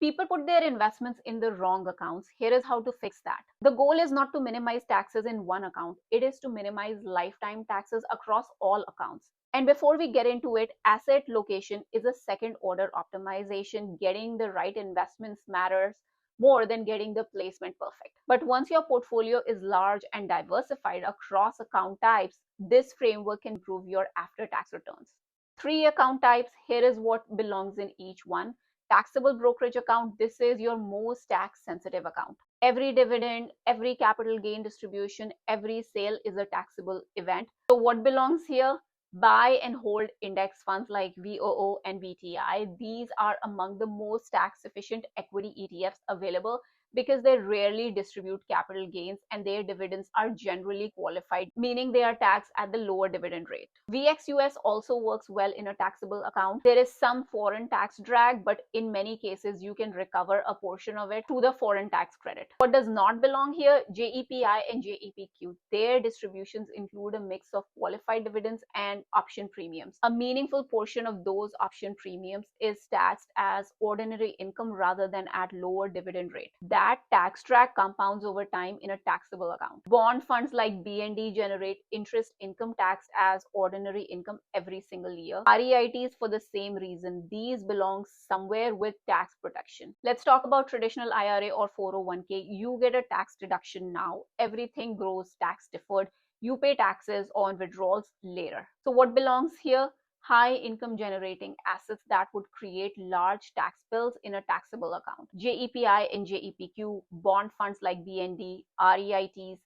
People put their investments in the wrong accounts. Here is how to fix that. The goal is not to minimize taxes in one account, it is to minimize lifetime taxes across all accounts. And before we get into it, asset location is a second order optimization. Getting the right investments matters more than getting the placement perfect. But once your portfolio is large and diversified across account types, this framework can improve your after tax returns. Three account types. Here is what belongs in each one. Taxable brokerage account. This is your most tax sensitive account. Every dividend, every capital gain distribution, every sale is a taxable event. So what belongs here? Buy and hold index funds like VOO and VTI. These are among the most tax efficient equity ETFs available because they rarely distribute capital gains and their dividends are generally qualified, meaning they are taxed at the lower dividend rate. VXUS also works well in a taxable account. There is some foreign tax drag, but in many cases you can recover a portion of it through the foreign tax credit. What does not belong here? JEPI and JEPQ. Their distributions include a mix of qualified dividends and option premiums. A meaningful portion of those option premiums is taxed as ordinary income rather than at lower dividend rate. That tax drag compounds over time in a taxable account. Bond funds like BND generate interest income tax as ordinary income every single year. REITs for the same reason. These belong somewhere with tax protection. Let's talk about traditional IRA or 401k. You get a tax deduction now. Everything grows tax deferred. You pay taxes on withdrawals later. So what belongs here? High income generating assets that would create large tax bills in a taxable account. JEPI and JEPQ, bond funds like BND, REITs,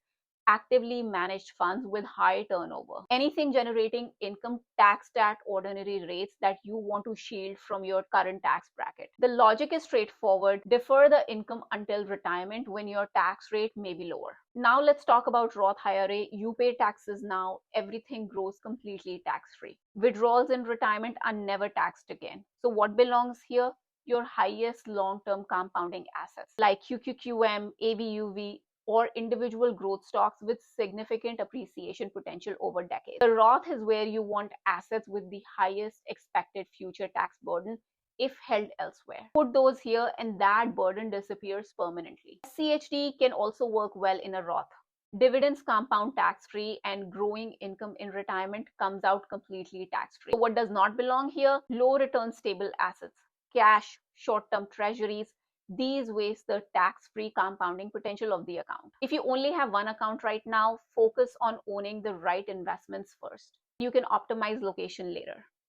actively managed funds with high turnover. Anything generating income taxed at ordinary rates that you want to shield from your current tax bracket. The logic is straightforward. Defer the income until retirement when your tax rate may be lower. Now let's talk about Roth IRA. You pay taxes now. Everything grows completely tax-free. Withdrawals in retirement are never taxed again. So what belongs here? Your highest long-term compounding assets like QQQM, AVUV, or individual growth stocks with significant appreciation potential over decades. The Roth is where you want assets with the highest expected future tax burden if held elsewhere. Put those here and that burden disappears permanently. CHD can also work well in a Roth. Dividends compound tax-free and growing income in retirement comes out completely tax-free. So what does not belong here? Low return stable assets, cash, short-term treasuries. These waste the tax-free compounding potential of the account. If you only have one account right now, focus on owning the right investments first. You can optimize location later.